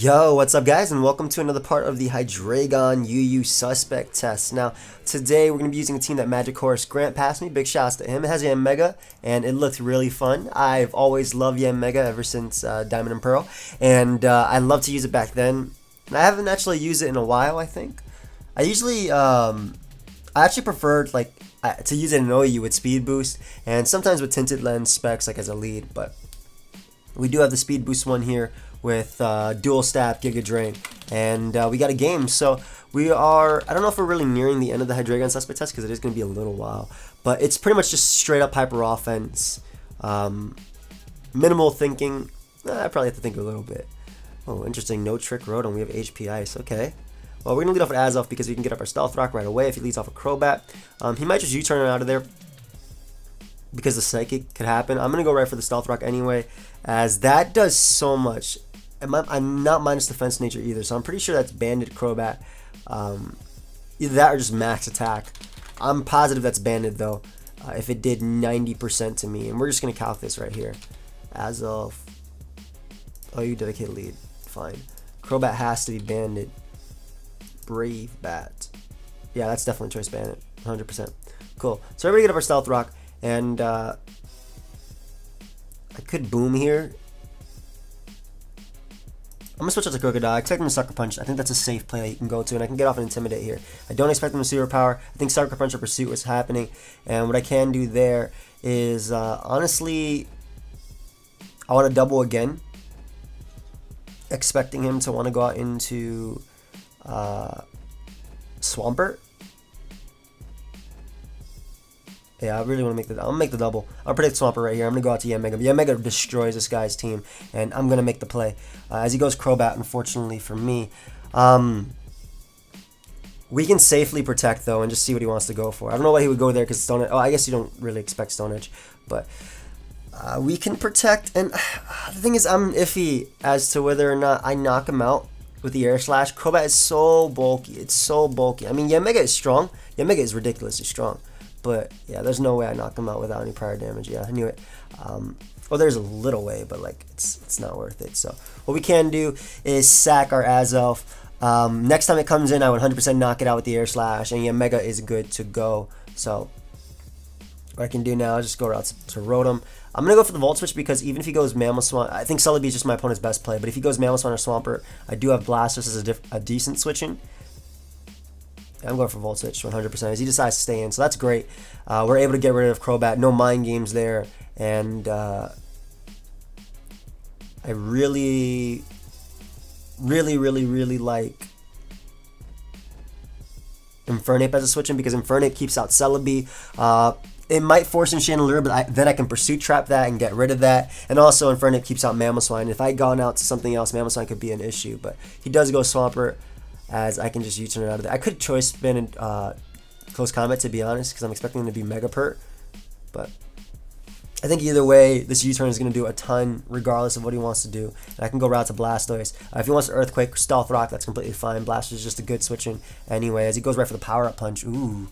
Yo, what's up guys, and welcome to another part of the Hydreigon UU suspect test. Now, today we're going to be using a team that Magic Horse Grant passed me. Big shouts to him. It has Yanmega, and it looked really fun. I've always loved Yanmega ever since Diamond and Pearl, and I loved to use it back then. And I haven't actually used it in a while, I think. I usually, I actually preferred to use it in OU with speed boost, and sometimes with tinted lens specs like as a lead, but we do have the speed boost one here with dual stab, Giga Drain, and we got a game. So we are, I don't know if we're really nearing the end of the Hydreigon suspect test because it is going to be a little while, but it's pretty much just straight up hyper offense, minimal thinking. I probably have to think a little bit. Oh, interesting. No trick Rotom. We have HP Ice. Okay. Well, we're going to lead off with Azelf because we can get up our Stealth Rock right away if he leads off a Crobat. He might just U-turn out of there because the Psychic could happen. I'm going to go right for the Stealth Rock anyway, as that does so much. I'm not minus defense nature either, so I'm pretty sure that's Banded Crobat. Either that or just max attack. I'm positive that's Banded though, if it did 90% to me. And we're just going to calc this right here. Azelf. Oh, you dedicate lead. Fine. Crobat has to be Banded. Brave Bat. Yeah, that's definitely choice Banded. 100%. Cool. So everybody get up our Stealth Rock. And I could Boom here. I'm going to switch out to Crocodile. I expect him to Sucker Punch. I think that's a safe play that he can go to, and I can get off and Intimidate here. I don't expect him to Superpower. I think Sucker Punch or Pursuit was happening, and what I can do there is, honestly, I want to double again, expecting him to want to go out into Swampert. Yeah, I really want to make the. I'm gonna make the double. I'll predict Swampert right here. I'm gonna go out to Yanmega. Yanmega destroys this guy's team, and I'm gonna make the play as he goes Crobat. Unfortunately for me, we can safely protect though, and just see what he wants to go for. I don't know why he would go there because Stone Edge. Oh, I guess you don't really expect Stone Edge, but we can protect. And the thing is, I'm iffy as to whether or not I knock him out with the Air Slash. Crobat is so bulky. It's so bulky. I mean, Yanmega is strong. Yanmega is ridiculously strong. But yeah, there's no way I knock him out without any prior damage. Yeah, I knew it. Well, there's a little way, but like it's not worth it. So what we can do is sack our Azelf. Next time it comes in, I would 100% knock it out with the Air Slash, and Yanmega is good to go. So what I can do now is just go out to Rotom. I'm gonna go for the Volt Switch because even if he goes Mamoswine, I think Celebi is just my opponent's best play. But if he goes Mamoswine or Swampert, I do have Blastoise as a decent switching. I'm going for Volt Switch 100% as he decides to stay in, so that's great. We're able to get rid of Crobat, no mind games there, and I really like Infernape as a switching because Infernape keeps out Celebi. It might force in Chandelure, but then I can Pursuit Trap that and get rid of that. And also Infernape keeps out Mamoswine. If I had gone out to something else, Mamoswine could be an issue, but he does go Swampert, as I can just U-turn it out of there. I could choice spin in close combat, to be honest, because I'm expecting him to be Mega Pert. But I think either way, this U-turn is going to do a ton, regardless of what he wants to do. And I can go route to Blastoise. If he wants to Earthquake, Stealth Rock, that's completely fine. Blastoise is just a good switching anyway, as he goes right for the Power-Up Punch. Ooh.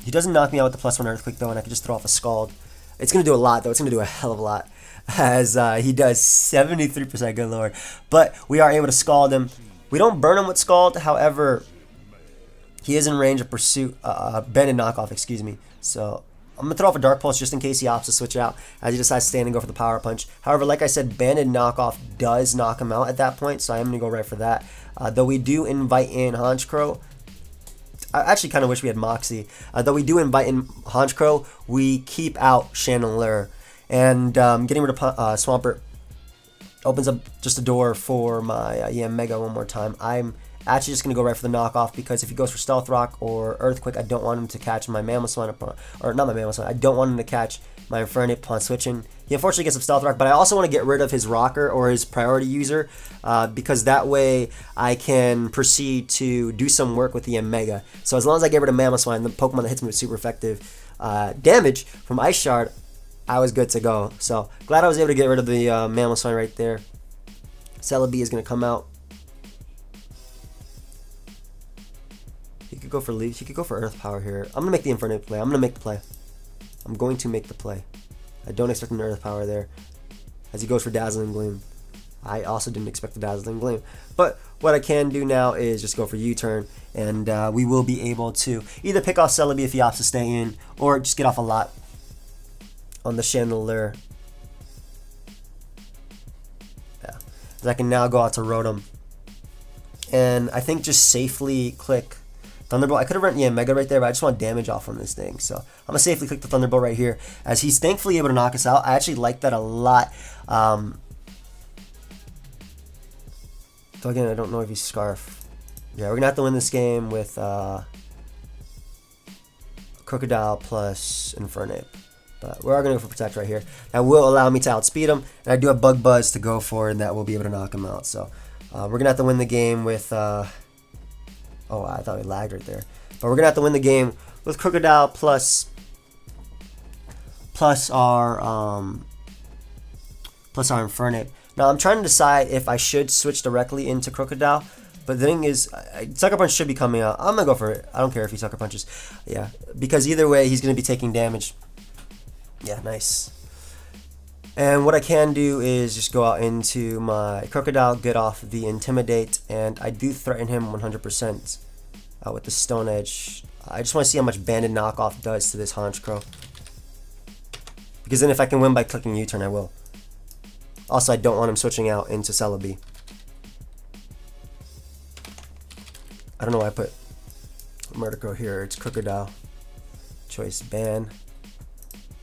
He doesn't knock me out with the +1 Earthquake, though, and I can just throw off a Scald. It's going to do a lot, though. It's going to do a hell of a lot, as he does 73%, good lord. But we are able to Scald him. We don't burn him with Scald, however, he is in range of Pursuit, Banded Knockoff, excuse me. So I'm going to throw off a Dark Pulse just in case he opts to switch out as he decides to stand and go for the Power Punch. However, like I said, Banded Knockoff does knock him out at that point, so I am going to go right for that. Though we do invite in Honchkrow. I actually kind of wish we had Moxie. Though we do invite in Honchkrow, we keep out Chandelure. And getting rid of Swampert opens up just a door for my Yanmega one more time. I'm actually just going to go right for the knockoff because if he goes for Stealth Rock or Earthquake, I don't want him to catch my Mamoswine upon, or not my Mamoswine, I don't want him to catch my Infernape upon switching. He unfortunately gets some Stealth Rock, but I also want to get rid of his Rocker or his priority user because that way I can proceed to do some work with the Yanmega. So as long as I get rid of Mamoswine, the Pokemon that hits me with super effective damage from Ice Shard, I was good to go. So glad I was able to get rid of the Mamoswine right there. Celebi is going to come out. He could go for Leaf. He could go for Earth Power here. I'm going to make the Infernape play. I'm going to make the play. I'm going to make the play. I don't expect an Earth Power there as he goes for Dazzling Gleam. I also didn't expect the Dazzling Gleam. But what I can do now is just go for U-turn, and we will be able to either pick off Celebi if he opts to stay in, or just get off a lot on the Chandelier. Yeah, so I can now go out to Rotom, and I think just safely click Thunderbolt. I could have run Yanmega right there, but I just want damage off on this thing. So I'm going to safely click the Thunderbolt right here, as he's thankfully able to knock us out. I actually like that a lot. So again, I don't know if he's Scarf. Yeah, we're going to have to win this game with Crocodile plus Infernape. But we are going to go for Protect right here. That will allow me to outspeed him. And I do have Bug Buzz to go for, and that will be able to knock him out. So we're going to have to win the game with... oh, I thought we lagged right there. But we're going to have to win the game with Crocodile plus our Infernape. Now, I'm trying to decide if I should switch directly into Crocodile. But the thing is, Sucker Punch should be coming out. I'm going to go for it. I don't care if he Sucker Punches. Yeah, because either way, he's going to be taking damage. Yeah, nice. And what I can do is just go out into my Crocodile, get off the Intimidate, and I do threaten him 100% with the Stone Edge. I just want to see how much Banded Knockoff does to this Honchkrow. Because then if I can win by clicking U-turn, I will. Also, I don't want him switching out into Celebi. I don't know why I put Murdercrow here. It's Crocodile. Choice ban.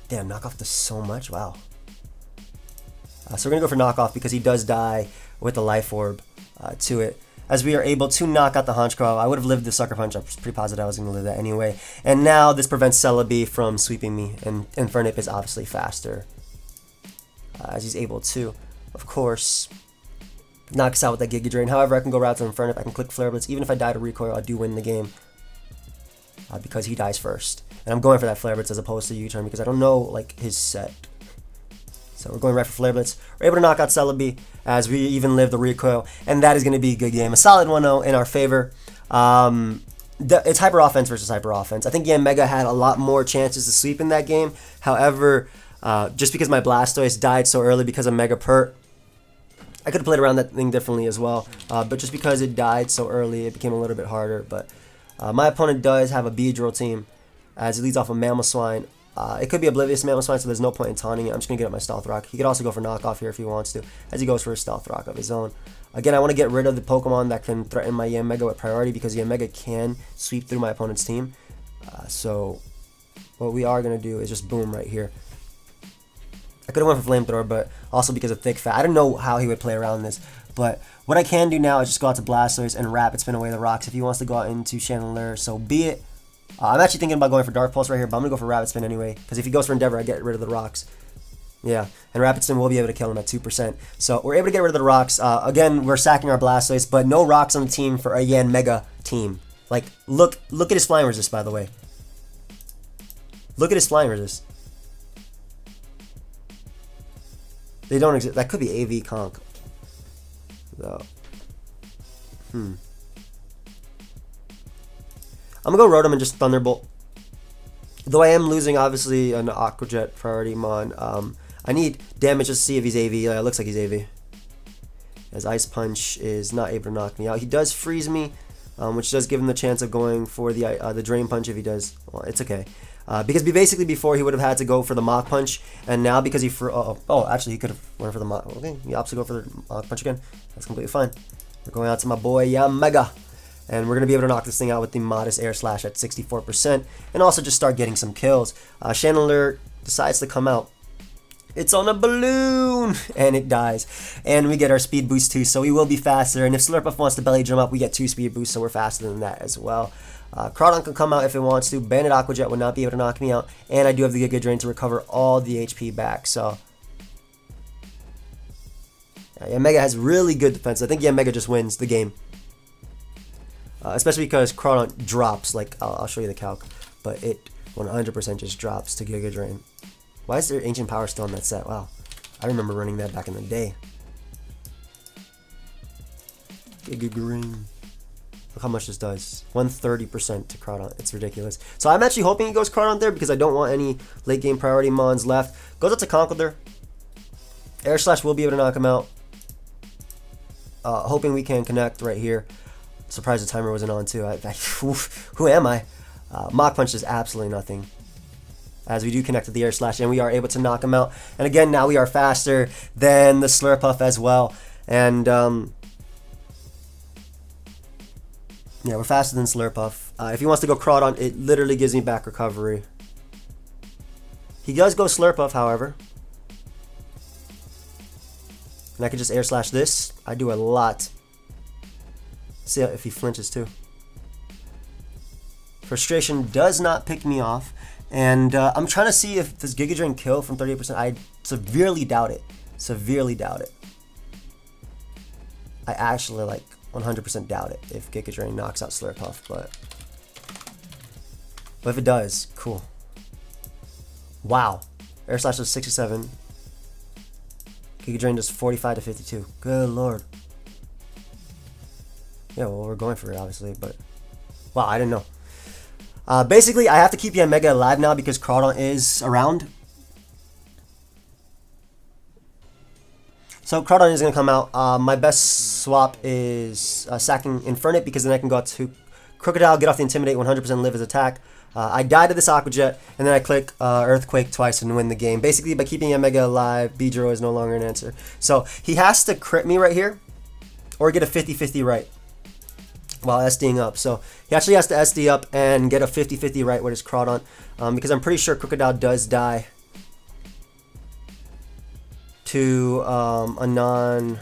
Damn, knockoff does so much. Wow. So we're going to go for knockoff because he does die with the Life Orb to it. As we are able to knock out the Honchkrow. I would have lived the Sucker Punch. I was pretty positive I was going to live that anyway. And now this prevents Celebi from sweeping me. And Infernape is obviously faster. As he's able to, of course, knock us out with that Giga Drain. However, I can go right to Infernape. I can click Flare Blitz. Even if I die to Recoil, I do win the game. Because he dies first. And I'm going for that Flare Blitz as opposed to U-turn because I don't know like his set. So we're going right for Flare Blitz. We're able to knock out Celebi as we even live the Recoil. And that is going to be a good game. A solid 1-0 in our favor. It's Hyper Offense versus Hyper Offense. I think Yanmega had a lot more chances to sweep in that game. However, just because my Blastoise died so early because of Mega Pert, I could have played around that thing differently as well. But just because it died so early, it became a little bit harder. But my opponent does have a Beedrill team as he leads off a Mamoswine. It could be Oblivious Mamoswine, so there's no point in taunting it. I'm just going to get up my Stealth Rock. He could also go for Knockoff here if he wants to, as he goes for a Stealth Rock of his own. Again, I want to get rid of the Pokemon that can threaten my Yanmega with priority because Yanmega can sweep through my opponent's team. So what we are going to do is just boom right here. I could have went for Flamethrower, but also because of Thick Fat. I don't know how he would play around this. But what I can do now is just go out to Blastoise and Rapid Spin away the rocks. If he wants to go out into Chandelier, so be it. I'm actually thinking about going for Dark Pulse right here, but I'm going to go for Rapid Spin anyway. Because if he goes for Endeavor, I get rid of the rocks. Yeah, and Rapid Spin will be able to kill him at 2%. So we're able to get rid of the rocks. Again, we're sacking our Blastoise, but no rocks on the team for a Yanmega team. Like, look at his Flying Resist, by the way. Look at his Flying Resist. They don't exist. That could be AV Conk. So, I'm gonna go Rotom and just Thunderbolt. Though I am losing, obviously, an Aqua Jet priority Mon. I need damage just to see if he's AV. It looks like he's AV. As Ice Punch is not able to knock me out. He does freeze me, which does give him the chance of going for the Drain Punch if he does. Well, it's okay. Because basically before he would have had to go for the Mach Punch, and now because he actually he could have went for the Mach. Okay, he opts to go for the Mach Punch again. That's completely fine. We're going out to my boy Yanmega, and we're gonna be able to knock this thing out with the modest Air Slash at 64%, and also just start getting some kills. Chandelier decides to come out. It's on a balloon, and it dies. And we get our speed boost too, so we will be faster. And if Slurpuff wants to belly drum up, we get 2 speed boosts, so we're faster than that as well. Crawdon can come out if it wants to. Bandit Aqua Jet would not be able to knock me out. And I do have the Giga Drain to recover all the HP back. So, yeah, Yanmega has really good defense. I think Yanmega just wins the game. Especially because Crawdon drops. Like, I'll show you the calc. But it 100% just drops to Giga Drain. Why is there Ancient Power still on that set? Wow. I remember running that back in the day. Giga Drain. Look how much this does. 130% to Crawdon. It's ridiculous. So I'm actually hoping he goes Crawdon there because I don't want any late game priority Mons left. Goes up to Conkeldurr. Air Slash will be able to knock him out. hoping we can connect right here. Surprised the timer wasn't on too. Who am I? Mach Punch is absolutely nothing. As we do connect to the Air Slash, and we are able to knock him out. And again, now we are faster than the Slurpuff as well. And yeah, we're faster than Slurpuff. If he wants to go Crawdon, it literally gives me back recovery. He does go Slurpuff, however. And I can just Air Slash this. I do a lot. See if he flinches too. Frustration does not pick me off. And I'm trying to see if this Giga Drain kill from 38%. I severely doubt it. Severely doubt it. I actually like 100% doubt it if Giga Drain knocks out Slurpuff. But if it does, cool. Wow. Air Slash does 67. Giga Drain does 45 to 52. Good lord. Yeah, well, we're going for it, obviously, but wow, I didn't know. Basically, I have to keep Yanmega alive now because Crawdon is around. So Crawdon is going to come out. My best swap is sacking Infernape because then I can go out to Crocodile, get off the Intimidate, 100% live his attack. I die to this Aqua Jet, and then I click Earthquake twice and win the game. Basically, by keeping Yanmega alive, Beedrill is no longer an answer. So he has to crit me right here or get a 50-50 right while SDing up. So he actually has to SD up and get a 50-50 right with his Crawdon because I'm pretty sure Crocodile does die to a non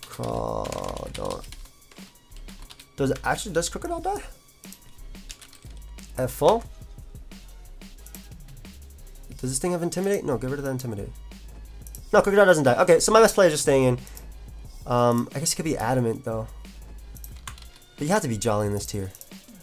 Crawdon. Does Crocodile die at full? Does this thing have Intimidate? No, get rid of that Intimidate. No, Crocodile doesn't die. Okay, so my best play is just staying in. I guess it could be Adamant though. But you have to be Jolly in this tier.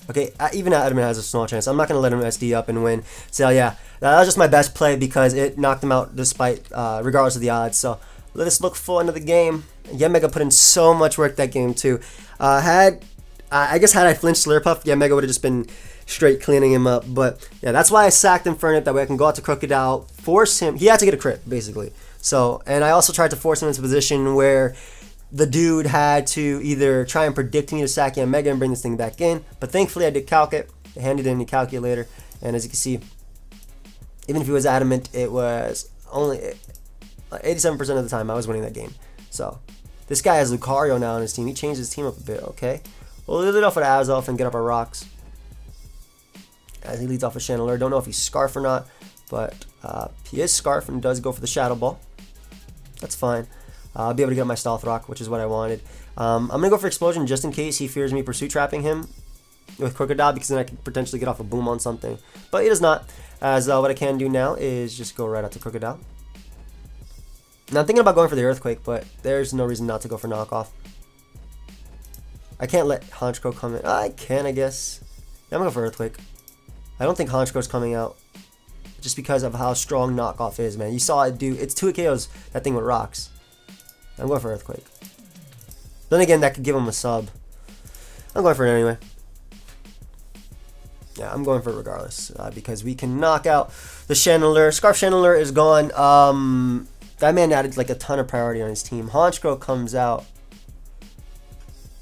Okay, even Adamant has a small chance. I'm not going to let him SD up and win. So yeah, that was just my best play because it knocked him out despite, regardless of the odds. So let us look full into the game. Yanmega put in so much work that game too. I guess had I flinched Slurpuff, Yanmega would have just been straight cleaning him up. But yeah, that's why I sacked Infernape. That way I can go out to Crocodile, force him. He had to get a crit, basically. So, and I also tried to force him into a position where the dude had to either try and predict me to sack Yanmega and bring this thing back in. But thankfully I did calc it. I handed in the calculator. And as you can see, even if he was Adamant, it was only 87% of the time I was winning that game. So this guy has Lucario now on his team. He changed his team up a bit, okay? We'll lead it off with Azoth and get up our rocks. As he leads off with Chandelure. Don't know if he's Scarf or not, but he is Scarf and does go for the Shadow Ball. That's fine. I'll be able to get my Stealth Rock, which is what I wanted. I'm going to go for Explosion just in case he fears me Pursuit Trapping him with Crocodile, because then I could potentially get off a Boom on something. But he does not, as what I can do now is just go right out to Crocodile. Now I'm thinking about going for the Earthquake, but there's no reason not to go for Knockoff. I can't let Honchkrow come in. I can, I guess. Yeah, I'm going to go for Earthquake. I don't think Honchkrow's coming out just because of how strong Knockoff is, man. You saw it do, it's 2 KOs, that thing with rocks. I'm going for Earthquake. Then again, that could give him a sub. I'm going for it anyway. Yeah, I'm going for it regardless. Because we can knock out the Chandelure. Scarf Chandelure is gone. That man added like a ton of priority on his team. Honchkrow comes out.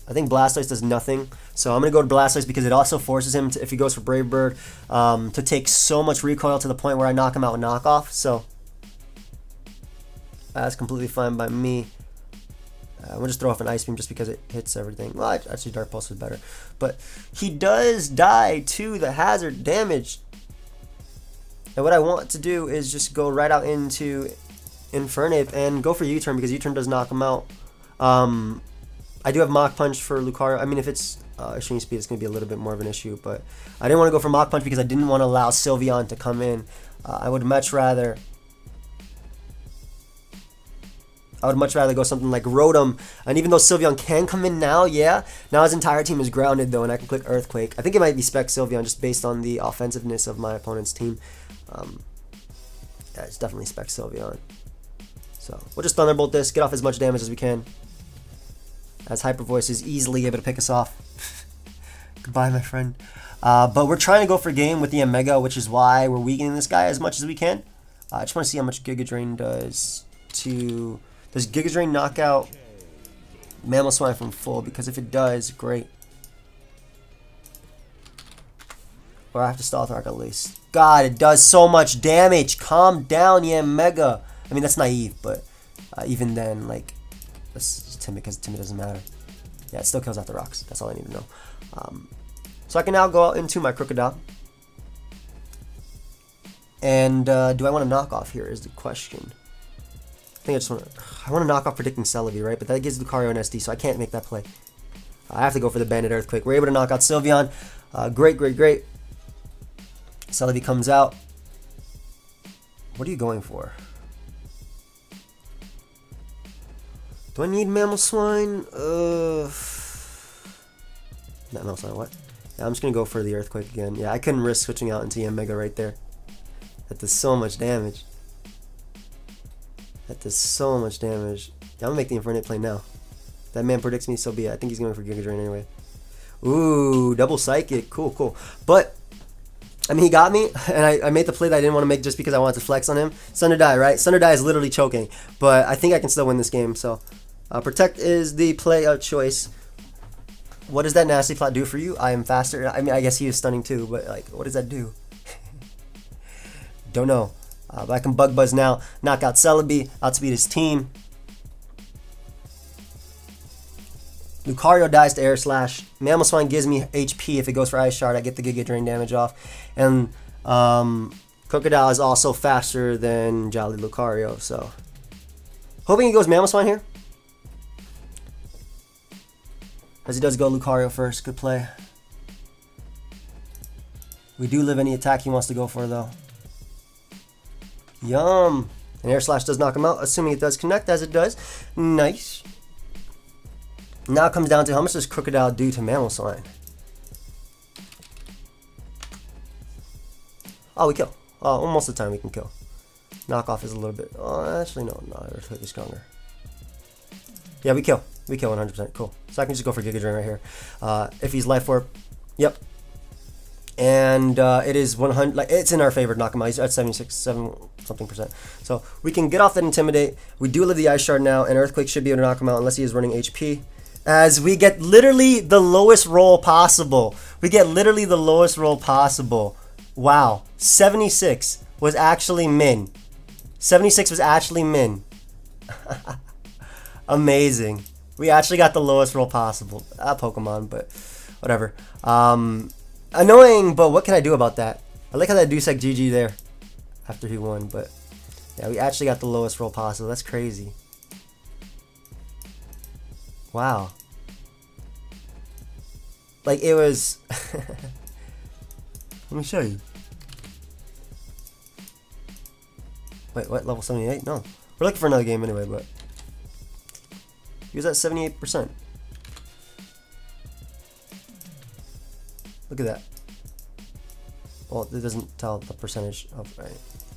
I think Blastoise does nothing. So I'm going to go to Blastoise because it also forces him, to, if he goes for Brave Bird, to take so much recoil to the point where I knock him out with Knockoff. So that's completely fine by me. I'm going to just throw off an Ice Beam just because it hits everything. Well, actually Dark Pulse is better. But he does die to the hazard damage. And what I want to do is just go right out into Infernape and go for U-Turn because U-Turn does knock him out. I do have Mach Punch for Lucario. I mean, if it's Extreme Speed, it's going to be a little bit more of an issue. But I didn't want to go for Mach Punch because I didn't want to allow Sylveon to come in. I would much rather go something like Rotom. And even though Sylveon can come in now, yeah. Now his entire team is grounded, though, and I can click Earthquake. I think it might be Spec Sylveon just based on the offensiveness of my opponent's team. Yeah, it's definitely Spec Sylveon. So we'll just Thunderbolt this, get off as much damage as we can. As Hyper Voice is easily able to pick us off. Goodbye, my friend. But we're trying to go for game with the Yanmega, which is why we're weakening this guy as much as we can. I just want to see how much Giga Drain does to... Does Giga Drain knock out Mamoswine from full, because if it does, great. Or I have to Stealth Rock at least. God, it does so much damage. Calm down, Yanmega. I mean, that's naive, but even then, like, that's timid because timid doesn't matter. Yeah, it still kills out the rocks. That's all I need to know. So I can now go out into my Crocodile. And do I want to knock off here is the question. I think I want to knock off predicting Celebi, right? But that gives Lucario an SD, so I can't make that play. I have to go for the Bandit Earthquake. We're able to knock out Sylveon. Great. Celebi comes out. What are you going for? Do I need Mamoswine? Not Mamoswine, what? Yeah, I'm just going to go for the Earthquake again. Yeah, I couldn't risk switching out into Yanmega right there. That does so much damage. Yeah, I'm going to make the Infernape play now. That man predicts me, so be it. I think he's going for Giga Drain anyway. Ooh, double Psychic. Cool. But, I mean, he got me, and I made the play that I didn't want to make just because I wanted to flex on him. Sunder Die, right? Sunder Die is literally choking. But I think I can still win this game, so... Protect is the play of choice. What does that nasty plot do for you? I am faster. I mean, I guess he is stunning too, but like, what does that do? Don't know. But I can Bug Buzz now. Knock out Celebi. Outspeed his team. Lucario dies to Air Slash. Mamoswine gives me HP if it goes for Ice Shard. I get the Giga Drain damage off. And Crocodile is also faster than Jolly Lucario, so... Hoping he goes Mamoswine here. As he does go Lucario first. Good play. We do live any attack he wants to go for, though. Yum. And Air Slash does knock him out, assuming it does connect, as it does. Nice. Now it comes down to how much does Crocodile do to Mamoswine? Oh, we kill. Oh, most of the time we can kill. Knockoff is a little bit... Oh, actually, no. Earthquake is stronger. Yeah, we kill. We kill 100%. Cool. So I can just go for Giga Drain right here. If he's Life Orb, yep. And it is 100. Like, it's in our favor to knock him out. He's at 76.7%. So we can get off that Intimidate. We do live the Ice Shard now, and Earthquake should be able to knock him out unless he is running HP. As we get literally the lowest roll possible. Wow. 76 was actually min. 76 was actually min. Amazing. We actually got the lowest roll possible. Pokemon, but whatever. Annoying, but what can I do about that? I like how that Dusek GG there after he won, but yeah, we actually got the lowest roll possible. That's crazy. Wow. Like, it was... Let me show you. Wait, what? Level 78? No. We're looking for another game anyway, but... He was at 78%. Look at that. Well, it doesn't tell the percentage of... Right.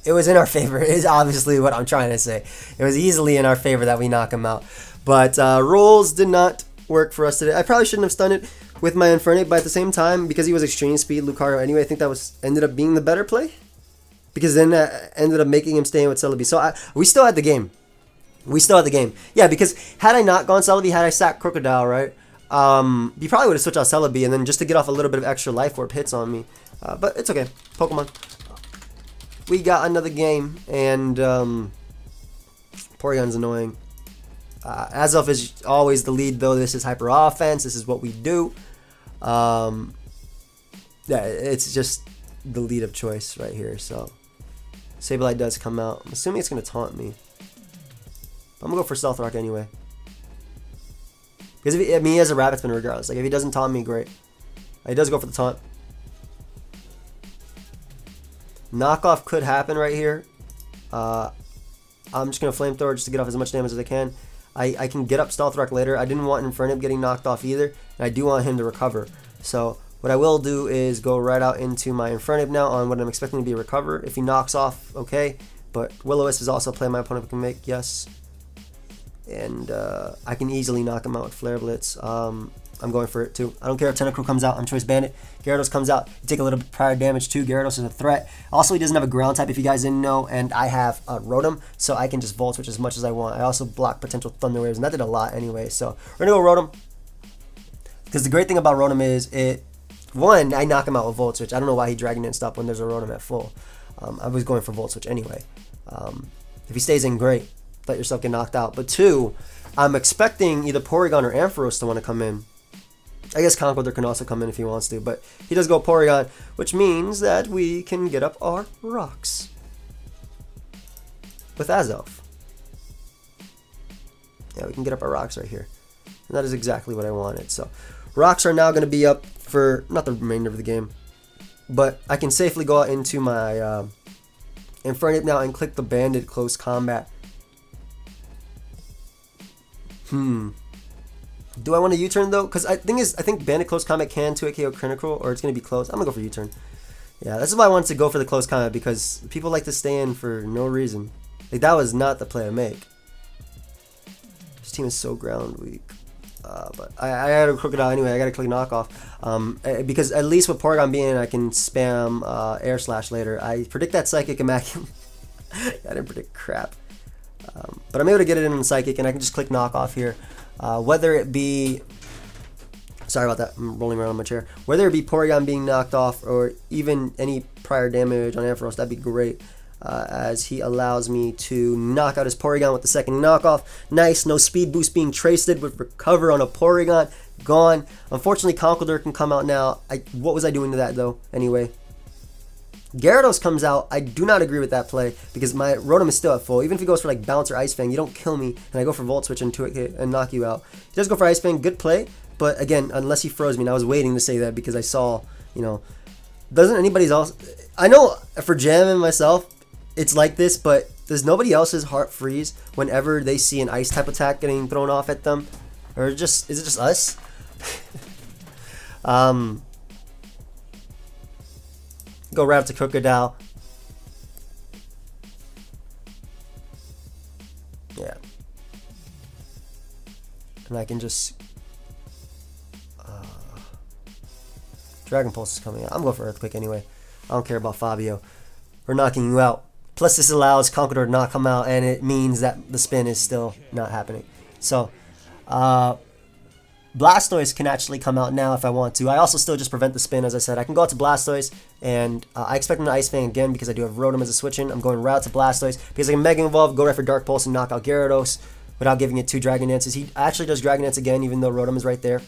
It was in our favor. It is obviously what I'm trying to say. It was easily in our favor that we knock him out. But rolls did not work for us today. I probably shouldn't have stunned it with my Infernape, but at the same time, because he was extreme speed Lucario anyway, I think that ended up being the better play. Because then that ended up making him stay with Celebi. So we still had the game. Yeah, because had I not gone Celebi, had I sacked Crocodile, right? You probably would have switched out Celebi, and then just to get off a little bit of extra Life Orb hits on me. But it's okay. Pokemon. We got another game, and Porygon's annoying. Azelf is always the lead, though. This is hyper offense. This is what we do. Yeah, it's just the lead of choice right here. So Sableye does come out. I'm assuming it's going to taunt me. I'm going to go for Stealth Rock anyway. Because he has a Rabbit Spin regardless. Like, if he doesn't taunt me, great. He does go for the taunt. Knockoff could happen right here. I'm just going to Flamethrower just to get off as much damage as I can. I can get up Stealth Rock later. I didn't want Infernape getting knocked off either. And I do want him to recover. So what I will do is go right out into my Infernape now on what I'm expecting to be a recover. If he knocks off, okay. But Will-O-Wisp is also a play my opponent can make, yes. And I can easily knock him out with Flare Blitz. I'm going for it too. I don't care if Tentacruel comes out. I'm Choice Bandit. Gyarados comes out. You take a little bit prior damage too. Gyarados is a threat. Also, he doesn't have a ground type if you guys didn't know. And I have Rotom, so I can just Volt Switch as much as I want. I also block potential Thunder Waves, and that did a lot anyway. So we're going to go Rotom. Because the great thing about Rotom is one, I knock him out with Volt Switch. I don't know why he Dragon Dance up when there's a Rotom at full. I was going for Volt Switch anyway. If he stays in, great. Let yourself get knocked out. But two, I'm expecting either Porygon or Ampharos to want to come in. I guess Conkeldurr can also come in if he wants to, but he does go Porygon, which means that we can get up our rocks with Azelf. Yeah, we can get up our rocks right here. And that is exactly what I wanted. So rocks are now going to be up for, not the remainder of the game, but I can safely go out into my Infernape now and click the Banded Close Combat. Do I want a U-turn though? Because I think Bandit Close Combat can 2-hit KO Critical, or it's going to be close. I'm going to go for U-turn. Yeah, this is why I wanted to go for the Close Combat, because people like to stay in for no reason. Like, that was not the play to make. This team is so ground weak. But I had to Crocodile anyway. I got to click Knockoff. Because at least with Porygon being in, I can spam Air Slash later. I predict that Psychic Immaculate. I didn't predict crap. But I'm able to get it in Psychic, and I can just click Knockoff here. Whether it be, sorry about that, I'm rolling around on my chair. Whether it be Porygon being knocked off or even any prior damage on Ampharos, that'd be great. As he allows me to knock out his Porygon with the second knockoff. Nice, no speed boost being traced with Recover on a Porygon. Gone. Unfortunately, Conkeldurr can come out now. What was I doing to that though? Anyway. Gyarados comes out. I do not agree with that play because my Rotom is still at full. Even if he goes for like Bounce or Ice Fang, you don't kill me, and I go for Volt Switch and knock you out. He does go for Ice Fang, good play, but again, unless he froze me, and I was waiting to say that because I saw, doesn't anybody's else? I know for Jam and myself, it's like this, but does nobody else's heart freeze whenever they see an Ice type attack getting thrown off at them, or is it just us? Go right up to Crocodile. Yeah. And I can just... Dragon Pulse is coming out. I'm going for Earthquake anyway. I don't care about Fabio. We're knocking you out. Plus this allows Conkeldurr to not come out, and it means that the spin is still not happening. So, Blastoise can actually come out now if I want to. I also still just prevent the spin, as I said. I can go out to Blastoise, and I expect him to Ice Fang again because I do have Rotom as a switch-in. I'm going right out to Blastoise because I can Mega Evolve, go right for Dark Pulse, and knock out Gyarados without giving it 2 Dragon Dances. He actually does Dragon Dance again, even though Rotom is right there.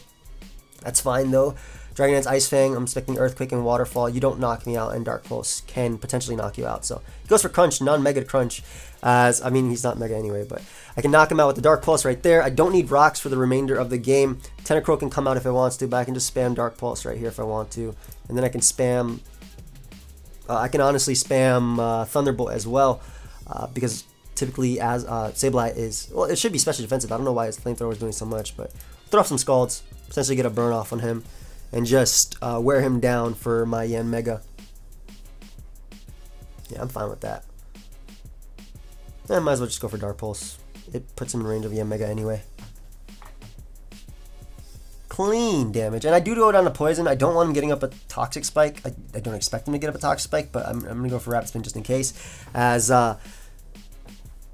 That's fine, though. Dragon Dance, Ice Fang, I'm expecting Earthquake and Waterfall. You don't knock me out, and Dark Pulse can potentially knock you out. So he goes for Crunch, non-Mega Crunch. I mean, he's not Mega anyway, but I can knock him out with the Dark Pulse right there. I don't need rocks for the remainder of the game. Tentacruel can come out if it wants to, but I can just spam Dark Pulse right here if I want to. And then I can spam... I can honestly spam Thunderbolt as well, because typically as Sableye is... Well, it should be special defensive. I don't know why his Flamethrower is doing so much, but throw off some Scalds, potentially get a burn off on him, and just wear him down for my Yanmega. Yeah, I'm fine with that. I might as well just go for Dark Pulse. It puts him in range of Yanmega anyway. Clean damage. And I do go down to Poison. I don't want him getting up a Toxic Spike. I don't expect him to get up a Toxic Spike, but I'm going to go for Rapid Spin just in case. As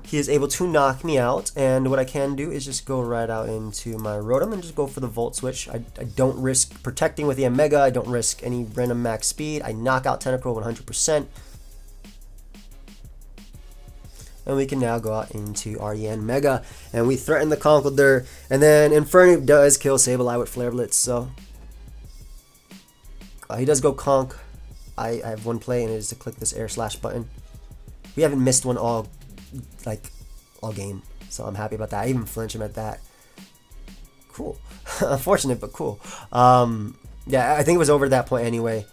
he is able to knock me out. And what I can do is just go right out into my Rotom and just go for the Volt Switch. I don't risk protecting with Yanmega. I don't risk any random max speed. I knock out Tentacruel 100%. And we can now go out into our Yanmega, and we threaten the Conkeldurr, and then Infernape does kill Sableye with Flare Blitz, so he does go Conk. I have one play, and it is to click this Air Slash button. We haven't missed one all game, so I'm happy about that. I even flinch him at that. Cool. Unfortunate, but cool. Yeah, I think it was over at that point anyway.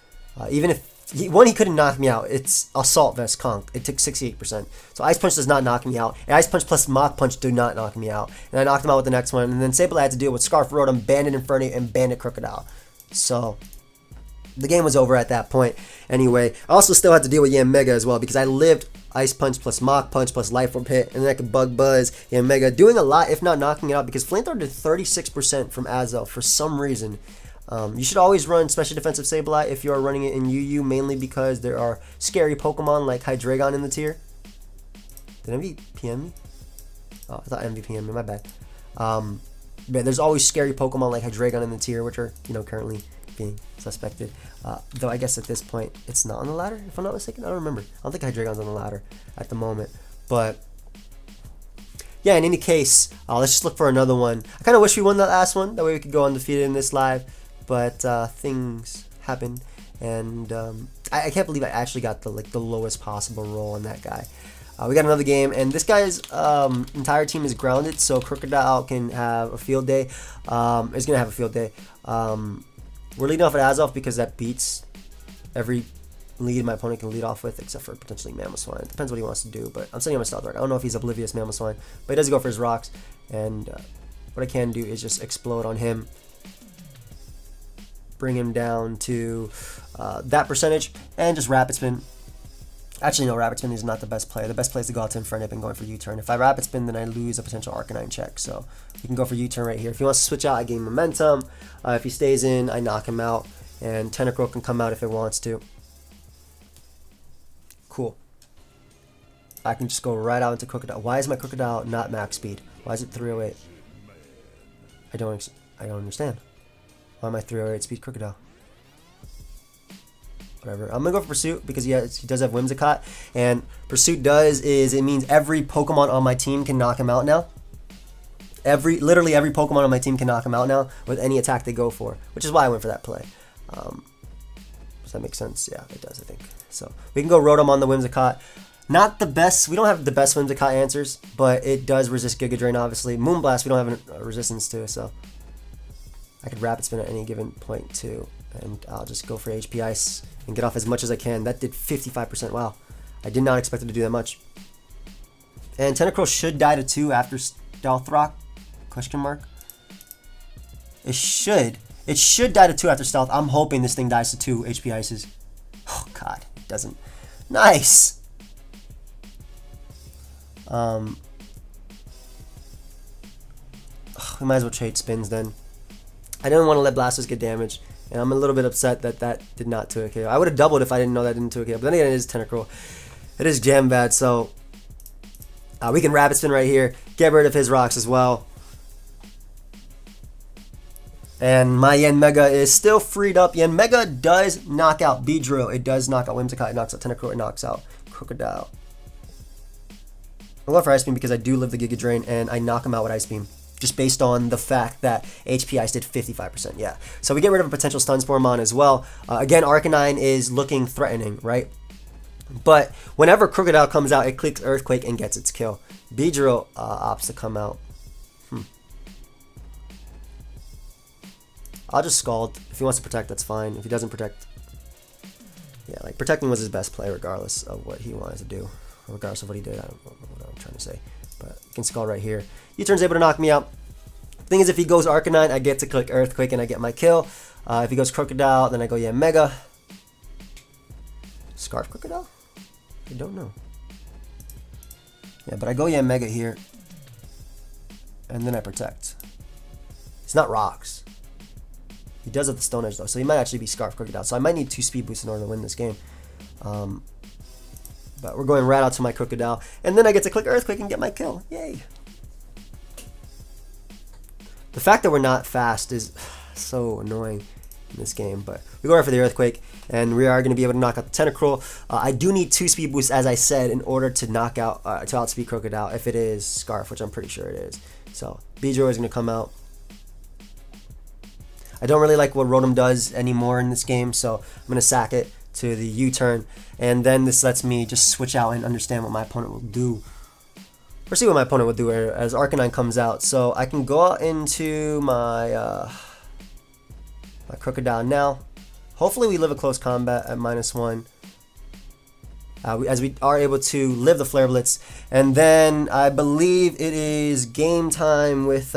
Even if he couldn't knock me out. It's Assault Vest Conk. It took 68%. So Ice Punch does not knock me out. And Ice Punch plus Mach Punch do not knock me out. And I knocked him out with the next one. And then Sableye had to deal with Scarf Rotom, Bandit Infernape, and Bandit Crocodile. So the game was over at that point. Anyway, I also still had to deal with Yanmega as well because I lived Ice Punch plus Mach Punch plus Life Orb hit, and then I could Bug Buzz, Yanmega, doing a lot, if not knocking it out, because Flamethrower did 36% from Azel for some reason. You should always run Special Defensive Sableye if you are running it in UU, mainly because there are scary Pokemon like Hydreigon in the tier. Did MV PM me? Oh, I thought MV PM me, my bad. But there's always scary Pokemon like Hydreigon in the tier, which are, currently being suspected. Though I guess at this point, it's not on the ladder, if I'm not mistaken. I don't remember. I don't think Hydreigon's on the ladder at the moment. But yeah, in any case, let's just look for another one. I kind of wish we won that last one. That way we could go undefeated in this live. But things happen, and I can't believe I actually got the lowest possible roll on that guy. We got another game, and this guy's entire team is grounded, so Crocodile can have a field day. Is gonna have a field day. We're leading off at Azelf because that beats every lead my opponent can lead off with, except for potentially Mamoswine. It depends what he wants to do, but I'm sending him a Stealth Rock. I don't know if he's oblivious Mamoswine, but he does go for his rocks, and what I can do is just explode on him. Bring him down to that percentage and just Rapid Spin. Actually, no, Rapid Spin is not the best play. The best play is to go out to Infernape and going for U-turn. If I Rapid Spin, then I lose a potential Arcanine check. So we can go for U-turn right here. If he wants to switch out, I gain momentum. If he stays in, I knock him out. And Tentacruel can come out if it wants to. Cool. I can just go right out into Crocodile. Why is my Crocodile not max speed? Why is it 308? I don't understand. Why am I 308 speed Crocodile? Whatever. I'm gonna go for Pursuit because he does have Whimsicott, and Pursuit it means every Pokemon on my team can knock him out now. Literally every Pokemon on my team can knock him out now with any attack they go for, which is why I went for that play. Does that make sense? Yeah, it does, I think. So we can go Rotom on the Whimsicott. Not the best. We don't have the best Whimsicott answers, but it does resist Giga Drain, obviously. Moonblast we don't have a resistance to, so I could Rapid Spin at any given point too, and I'll just go for HP Ice and get off as much as I can. That did 55%. Wow, I did not expect it to do that much. And Tentacruel should die to 2 after Stealth Rock? Question mark. It should. It should die to 2 after Stealth. I'm hoping this thing dies to 2 HP Ices. Oh God, it doesn't. Nice. We might as well trade spins then. I didn't want to let Blastoise get damage, and I'm a little bit upset that that did not 2 KO. I would have doubled if I didn't know that didn't 2 KO, but then again, it is Tentacruel. It is jam bad, so we can Rapid Spin right here, get rid of his rocks as well. And my Yanmega is still freed up. Yanmega does knock out Beedrill. It does knock out Whimsicott. It knocks out Tentacruel. It knocks out Crocodile. I'm going for Ice Beam because I do live the Giga Drain, and I knock him out with Ice Beam. Just based on the fact that HP Ice did 55%, yeah. So we get rid of a potential Stun Spore on as well. Again, Arcanine is looking threatening, right? But whenever Crocodile comes out, it clicks Earthquake and gets its kill. Beedrill opts to come out. I'll just Scald. If he wants to protect, that's fine. If he doesn't protect, yeah, like protecting was his best play regardless of what he wanted to do. Regardless of what he did, I don't know what I'm trying to say. But you can Scald right here. U-turn's able to knock me out. Thing is, if he goes Arcanine, I get to click Earthquake and I get my kill. If he goes Crocodile, then I go Yanmega. Scarf Crocodile? I don't know. Yeah, but I go Yanmega here. And then I protect. It's not rocks. He does have the Stone Edge though, so he might actually be Scarf Crocodile. So I might need 2 speed boosts in order to win this game. But we're going right out to my Crocodile. And then I get to click Earthquake and get my kill. Yay. The fact that we're not fast is so annoying in this game. But we go right for the Earthquake. And we are going to be able to knock out the Tentacruel. I do need 2 speed boosts, as I said, in order to knock out, to outspeed Crocodile. If it is Scarf, which I'm pretty sure it is. So Beedrill is going to come out. I don't really like what Rotom does anymore in this game, so I'm going to sack it to the U-turn, and then this lets me just switch out and understand what my opponent will do. Or see what my opponent will do as Arcanine comes out. So I can go out into my my Crocodile now. Hopefully we live a close combat at -1. As we are able to live the Flare Blitz, and then I believe it is game time with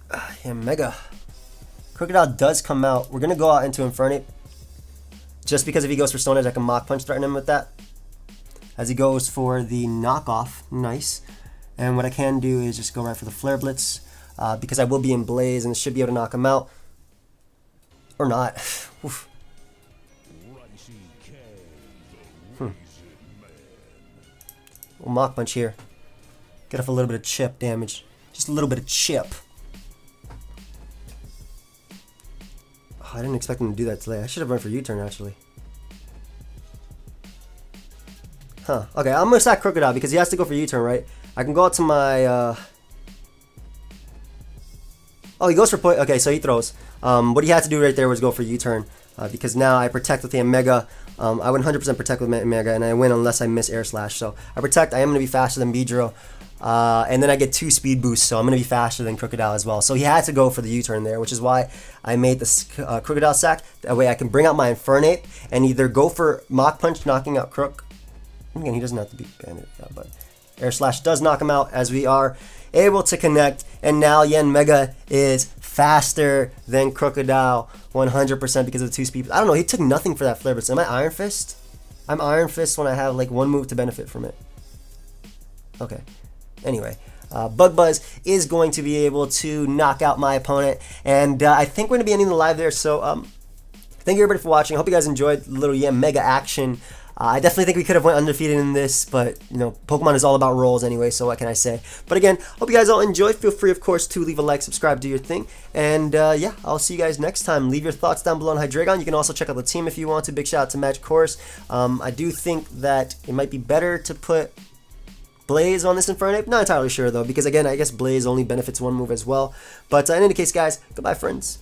Yanmega. Crocodile does come out. We're going to go out into Infernape. Just because if he goes for Stone Edge, I can Mach Punch threaten him with that. As he goes for the knockoff. Nice. And what I can do is just go right for the Flare Blitz. Because I will be in Blaze and should be able to knock him out. Or not. Oof. We'll Mach Punch here. Get off a little bit of chip damage. Just a little bit of chip. Oh, I didn't expect him to do that today. I should have run for U-turn actually. Huh. Okay, I'm gonna sack Crocodile because he has to go for U-turn, right? I can go out to my Oh, he goes for okay, so he throws. What he had to do right there was go for U-turn. Because now I protect with the Yanmega. I would 100% protect with Yanmega, and I win unless I miss Air Slash. So I protect. I am going to be faster than Beedrill. And then I get 2 speed boosts, so I'm going to be faster than Crocodile as well. So he had to go for the U-turn there, which is why I made this Crocodile sack. That way I can bring out my Infernape and either go for Mach Punch, knocking out Crook. Again, he doesn't have to be banded, but Air Slash does knock him out as we are able to connect. And now Yanmega is faster than Crocodile 100% because of the 2 speed. I don't know, he took nothing for that Flare Blitz. Am I Iron Fist? I'm Iron Fist when I have like 1 move to benefit from it. Okay. Anyway, Bug Buzz is going to be able to knock out my opponent. And I think we're going to be ending the live there. So thank you everybody for watching. I hope you guys enjoyed the little Yanmega action. I definitely think we could have went undefeated in this, but, you know, Pokemon is all about rolls anyway, so what can I say? But again, hope you guys all enjoyed. Feel free, of course, to leave a like, subscribe, do your thing. And, yeah, I'll see you guys next time. Leave your thoughts down below on Hydreigon. You can also check out the team if you want to. Big shout out to Magic Horse. I do think that it might be better to put Blaze on this Infernape. Not entirely sure, though, because, again, I guess Blaze only benefits 1 move as well. But in any case, guys, goodbye, friends.